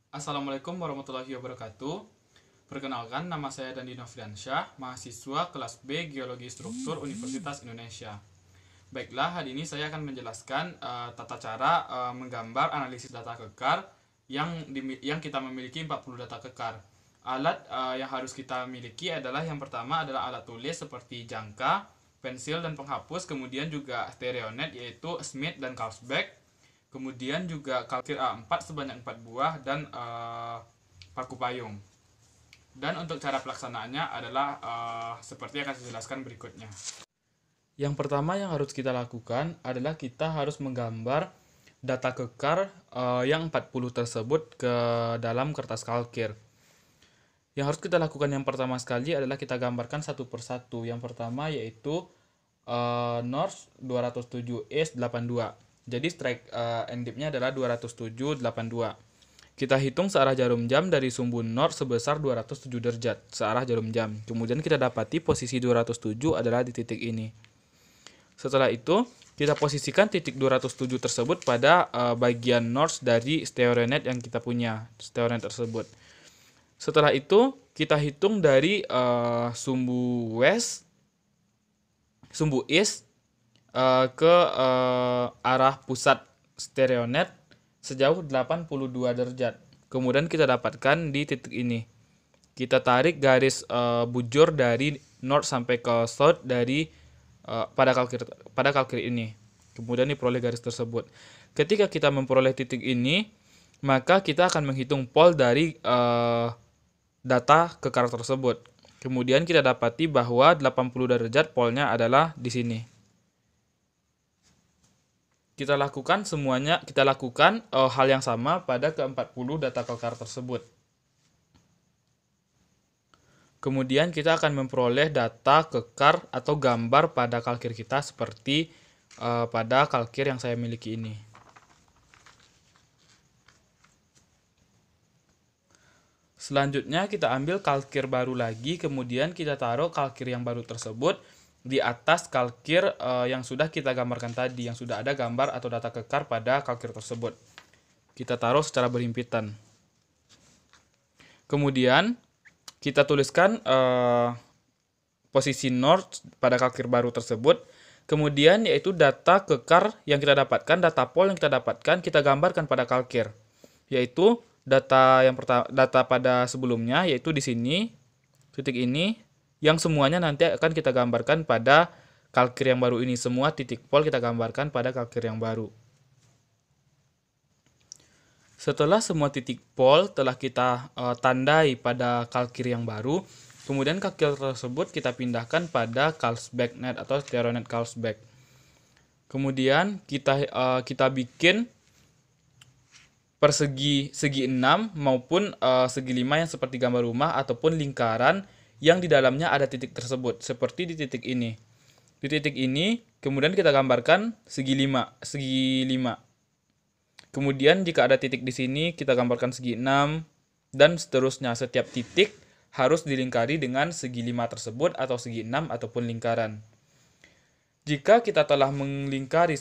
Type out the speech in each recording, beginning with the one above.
Assalamualaikum warahmatullahi wabarakatuh. Perkenalkan, nama saya Dandi Nofriansyah, mahasiswa kelas B Geologi Struktur Universitas Indonesia. Baiklah, hari ini saya akan menjelaskan tata cara menggambar analisis data kekar yang kita memiliki 40 data kekar. Alat yang harus kita miliki adalah yang pertama adalah alat tulis seperti jangka, pensil dan penghapus, kemudian juga stereonet yaitu Smith dan Carlsberg. Kemudian juga kalkir A4 sebanyak 4 buah dan paku payung. Dan untuk cara pelaksanaannya adalah seperti yang akan saya jelaskan berikutnya. Yang pertama yang harus kita lakukan adalah kita harus menggambar data kekar yang 40 tersebut ke dalam kertas kalkir. Yang harus kita lakukan yang pertama sekali adalah kita gambarkan satu persatu. Yang pertama yaitu North 207-82. Jadi strike end depth-nya adalah 207,82. Kita hitung searah jarum jam dari sumbu north sebesar 207 derajat searah jarum jam. Kemudian kita dapati posisi 207 adalah di titik ini. Setelah itu, kita posisikan titik 207 tersebut pada bagian north dari stereonet yang kita punya, stereonet tersebut. Setelah itu, kita hitung dari sumbu west, sumbu east, ke arah pusat stereonet sejauh 82 derajat. Kemudian kita dapatkan di titik ini. Kita tarik garis bujur dari north sampai ke south dari pada kalkir ini. Kemudian diperoleh garis tersebut. Ketika kita memperoleh titik ini, maka kita akan menghitung pol dari data kekar tersebut. Kemudian kita dapati bahwa 80 derajat polnya adalah di sini. Kita lakukan hal yang sama pada ke-40 data kekar tersebut. Kemudian kita akan memperoleh data kekar atau gambar pada kalkir kita seperti pada kalkir yang saya miliki ini. Selanjutnya kita ambil kalkir baru lagi, kemudian kita taruh kalkir yang baru tersebut di atas kalkir yang sudah kita gambarkan tadi, yang sudah ada gambar atau data kekar pada kalkir tersebut. Kita taruh secara berhimpitan. Kemudian kita tuliskan posisi north pada kalkir baru tersebut. Kemudian yaitu data kekar yang kita dapatkan, data pol yang kita dapatkan, kita gambarkan pada kalkir. Yaitu data yang pertama, data pada sebelumnya, yaitu di sini, titik ini, yang semuanya nanti akan kita gambarkan pada kalkir yang baru ini. Semua titik pol kita gambarkan pada kalkir yang baru. Setelah semua titik pol telah kita tandai pada kalkir yang baru, kemudian kalkir tersebut kita pindahkan pada Carlsberg net atau stereonet Carlsberg. Kemudian kita bikin persegi segi 6 maupun segi 5 yang seperti gambar rumah ataupun lingkaran yang di dalamnya ada titik tersebut, seperti di titik ini. Di titik ini, kemudian kita gambarkan segi 5. Kemudian jika ada titik di sini, kita gambarkan segi 6, dan seterusnya. Setiap titik harus dilingkari dengan segi 5 tersebut, atau segi 6, ataupun lingkaran. Jika kita telah melingkari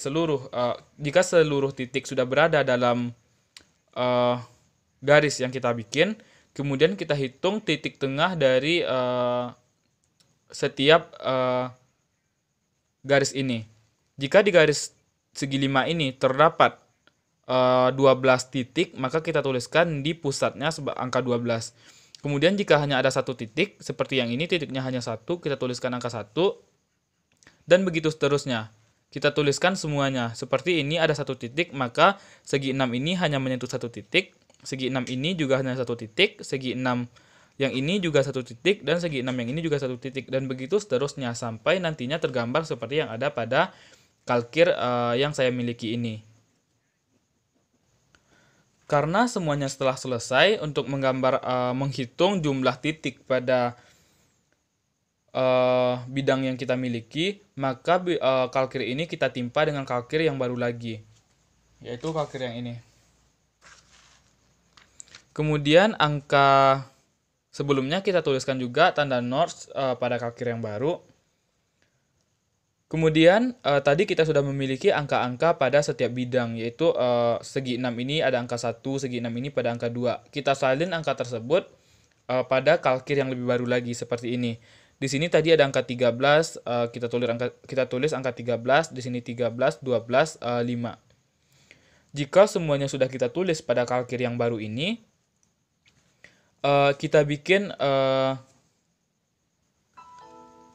jika seluruh titik sudah berada dalam garis yang kita bikin, kemudian kita hitung titik tengah dari setiap garis ini. Jika di garis segi 5 ini terdapat 12 titik, maka kita tuliskan di pusatnya angka 12. Kemudian jika hanya ada satu titik, seperti yang ini titiknya hanya satu, kita tuliskan angka 1, dan begitu seterusnya. Kita tuliskan semuanya. Seperti ini ada satu titik, maka segi 6 ini hanya menyentuh satu titik. Segi 6 ini juga hanya satu titik, segi 6 yang ini juga satu titik, dan segi 6 yang ini juga satu titik, dan begitu seterusnya sampai nantinya tergambar seperti yang ada pada kalkir yang saya miliki ini. Karena semuanya setelah selesai, untuk menghitung jumlah titik pada bidang yang kita miliki, maka kalkir ini kita timpa dengan kalkir yang baru lagi, yaitu kalkir yang ini. Kemudian angka sebelumnya kita tuliskan juga tanda north pada kalkir yang baru. Kemudian tadi kita sudah memiliki angka-angka pada setiap bidang, yaitu segi 6 ini ada angka 1, segi 6 ini pada angka 2. Kita salin angka tersebut pada kalkir yang lebih baru lagi seperti ini. Di sini tadi ada angka 13, kita tulis angka 13, di sini 13, 12, 5. Jika semuanya sudah kita tulis pada kalkir yang baru ini, kita bikin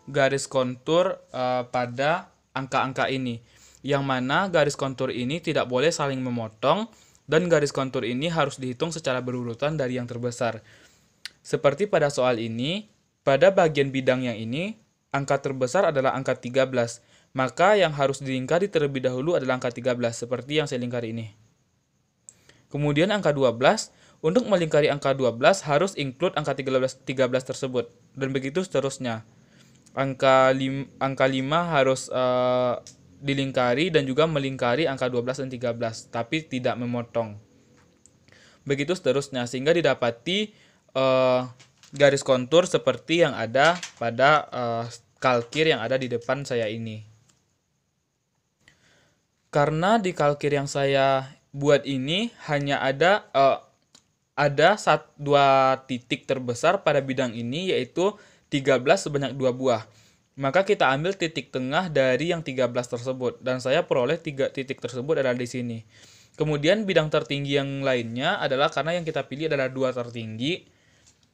garis kontur pada angka-angka ini, yang mana garis kontur ini tidak boleh saling memotong dan garis kontur ini harus dihitung secara berurutan dari yang terbesar. Seperti pada soal ini, pada bagian bidang yang ini, angka terbesar adalah angka 13, maka yang harus dilingkari terlebih dahulu adalah angka 13, seperti yang saya lingkari ini. Kemudian angka 12, untuk melingkari angka 12 harus include angka 13 tersebut, dan begitu seterusnya. Angka 5 harus dilingkari dan juga melingkari angka 12 dan 13, tapi tidak memotong. Begitu seterusnya, sehingga didapati garis kontur seperti yang ada pada kalkir yang ada di depan saya ini. Karena di kalkir yang saya buat ini hanya ada 2 titik terbesar pada bidang ini, yaitu 13 sebanyak 2 buah. Maka kita ambil titik tengah dari yang 13 tersebut, dan saya peroleh 3 titik tersebut ada di sini. Kemudian bidang tertinggi yang lainnya adalah karena yang kita pilih adalah 2 tertinggi,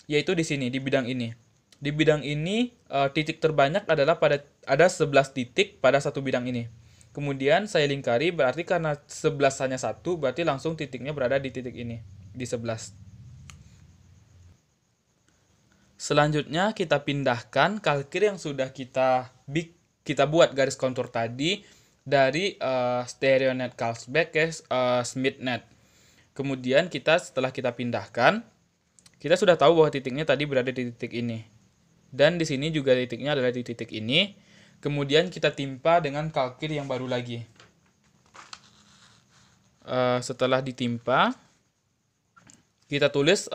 yaitu di sini, di bidang ini. Di bidang ini titik terbanyak adalah ada 11 titik pada satu bidang ini. Kemudian saya lingkari, berarti karena 11 hanya 1, berarti langsung titiknya berada di titik ini, di 11. Selanjutnya kita pindahkan kalkir yang sudah kita buat garis kontur tadi dari StereoNet Carlsbad ke SmithNet. Kemudian setelah kita pindahkan, kita sudah tahu bahwa titiknya tadi berada di titik ini. Dan di sini juga titiknya adalah di titik ini. Kemudian kita timpa dengan kalkir yang baru lagi. Setelah ditimpa, kita tulis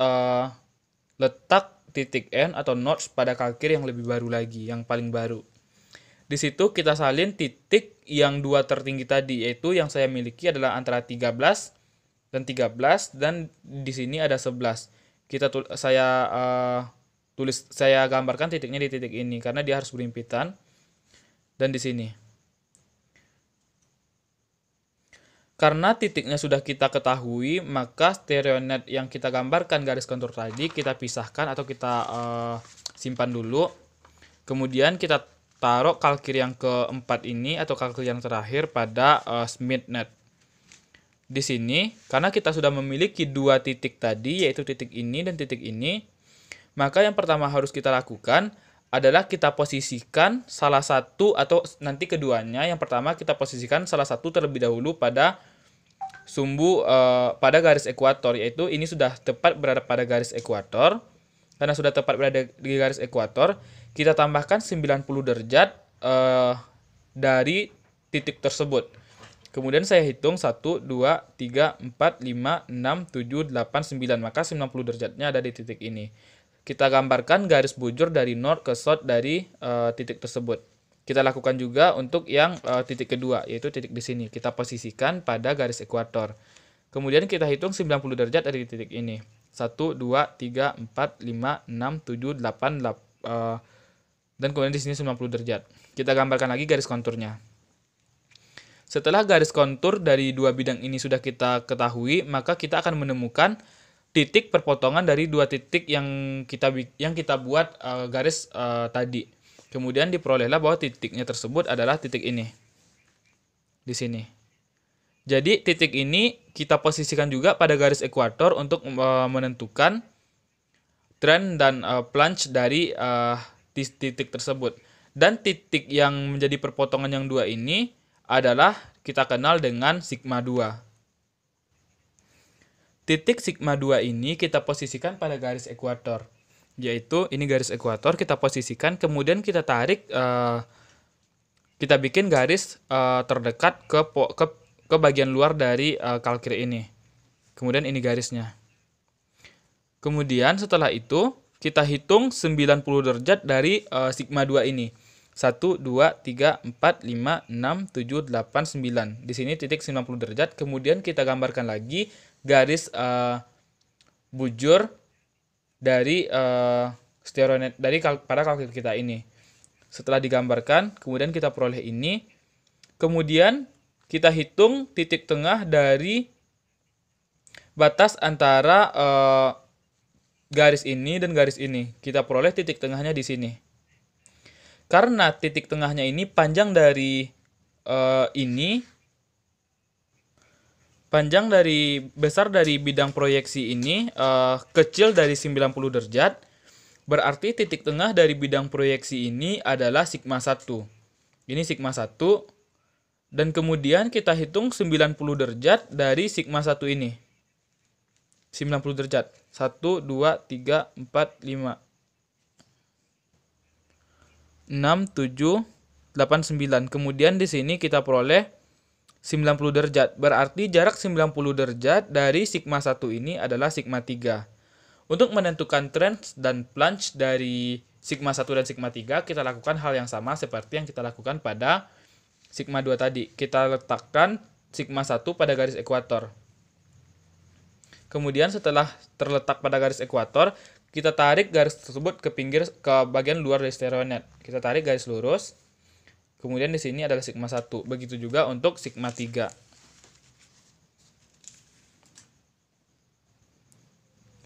letak titik N atau notch pada kalkir yang lebih baru lagi, yang paling baru. Di situ kita salin titik yang 2 tertinggi tadi, yaitu yang saya miliki adalah antara 13 dan di sini ada 11. Saya gambarkan titiknya di titik ini karena dia harus berhimpitan, dan di sini. Karena titiknya sudah kita ketahui, maka StereoNet yang kita gambarkan garis kontur tadi kita pisahkan atau kita simpan dulu. Kemudian kita taruh kalkir yang keempat ini atau kalkir yang terakhir pada SmithNet. Di sini, karena kita sudah memiliki 2 titik tadi, yaitu titik ini dan titik ini, maka yang pertama harus kita lakukan adalah kita posisikan salah satu atau nanti keduanya. Yang pertama kita posisikan salah satu terlebih dahulu pada pada garis ekuator, yaitu ini sudah tepat berada pada garis ekuator. Karena sudah tepat berada di garis ekuator, kita tambahkan 90 derajat dari titik tersebut. Kemudian saya hitung 1, 2, 3, 4, 5, 6, 7, 8, 9. Maka 90 derajatnya ada di titik ini. Kita gambarkan garis bujur dari north ke south dari titik tersebut. Kita lakukan juga untuk yang titik kedua, yaitu titik di sini. Kita posisikan pada garis ekuator. Kemudian kita hitung 90 derajat dari titik ini. 1, 2, 3, 4, 5, 6, 7, 8, dan kemudian di sini 90 derajat. Kita gambarkan lagi garis konturnya. Setelah garis kontur dari 2 bidang ini sudah kita ketahui, maka kita akan menemukan titik perpotongan dari 2 titik yang kita buat garis tadi. Kemudian diperolehlah bahwa titiknya tersebut adalah titik ini. Di sini. Jadi titik ini kita posisikan juga pada garis ekuator untuk menentukan trend dan plunge dari titik tersebut. Dan titik yang menjadi perpotongan yang 2 ini adalah kita kenal dengan sigma 2. Titik sigma 2 ini kita posisikan pada garis ekuator. Yaitu ini garis ekuator kita posisikan, kemudian kita tarik, kita bikin garis terdekat ke bagian luar dari kalkir ini. Kemudian ini garisnya. Kemudian setelah itu kita hitung 90 derajat dari sigma 2 ini. 1, 2, 3, 4, 5, 6, 7, 8, 9. Di sini titik 90 derajat. Kemudian kita gambarkan lagi garis bujur dari stereonet pada kalkulator kita ini. Setelah digambarkan, kemudian kita peroleh ini. Kemudian kita hitung titik tengah dari batas antara garis ini dan garis ini. Kita peroleh titik tengahnya di sini. Karena titik tengahnya ini panjang dari besar dari bidang proyeksi ini kecil dari 90 derajat, berarti titik tengah dari bidang proyeksi ini adalah sigma 1. Ini sigma 1, dan kemudian kita hitung 90 derajat dari sigma 1 ini. 90 derajat. 1, 2, 3, 4, 5. 6, 7, 8, 9. Kemudian di sini kita peroleh 90 derajat. Berarti jarak 90 derajat dari sigma 1 ini adalah sigma 3. Untuk menentukan trend dan plunge dari sigma 1 dan sigma 3, kita lakukan hal yang sama seperti yang kita lakukan pada sigma 2 tadi. Kita letakkan sigma 1 pada garis ekuator. Kemudian setelah terletak pada garis ekuator, kita tarik garis tersebut ke bagian luar dari stereonet. Kita tarik garis lurus. Kemudian di sini adalah sigma 1. Begitu juga untuk sigma 3.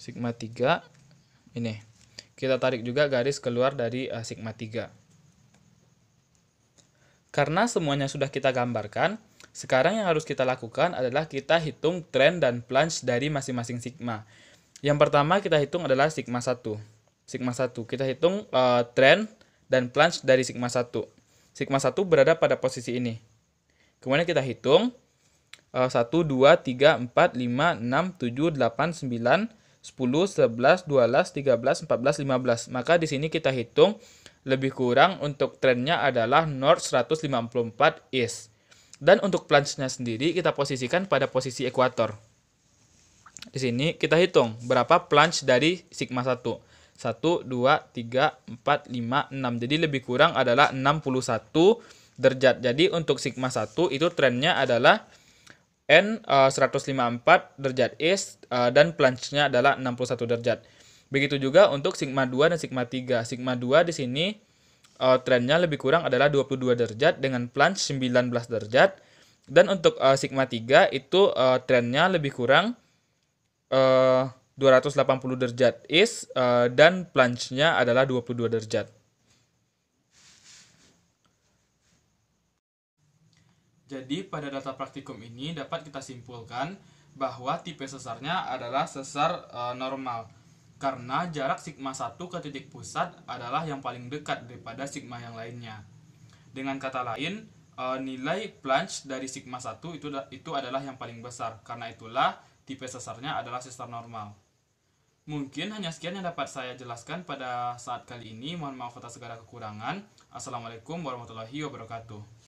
Sigma 3 ini. Kita tarik juga garis keluar dari sigma 3. Karena semuanya sudah kita gambarkan, sekarang yang harus kita lakukan adalah kita hitung trend dan plunge dari masing-masing sigma. Yang pertama kita hitung adalah sigma 1. Sigma 1. Kita hitung trend dan plunge dari sigma 1. Sigma 1 berada pada posisi ini. Kemudian kita hitung 1, 2, 3, 4, 5, 6, 7, 8, 9, 10, 11, 12, 13, 14, 15. Maka di sini kita hitung lebih kurang untuk trendnya adalah north 154 east. Dan untuk plunge-nya sendiri kita posisikan pada posisi ekuator. Di sini kita hitung berapa plunge dari sigma 1. 1, 2, 3, 4, 5, 6. Jadi lebih kurang adalah 61 derajat. Jadi untuk sigma 1 itu trennya adalah N 154 derajat east dan plunge-nya adalah 61 derajat. Begitu juga untuk sigma 2 dan sigma 3. Sigma 2 di sini trennya lebih kurang adalah 22 derajat dengan plunge 19 derajat. Dan untuk sigma 3 itu trennya lebih kurang 280 derajat east dan plunge-nya adalah 22 derajat. Jadi pada data praktikum ini dapat kita simpulkan bahwa tipe sesarnya adalah sesar normal. Karena jarak sigma 1 ke titik pusat adalah yang paling dekat daripada sigma yang lainnya. Dengan kata lain, nilai plunge dari sigma 1 itu adalah yang paling besar. Karena itulah tipe sesarnya adalah sesar normal. Mungkin hanya sekian yang dapat saya jelaskan pada saat kali ini. Mohon maaf atas segala kekurangan. Assalamualaikum warahmatullahi wabarakatuh.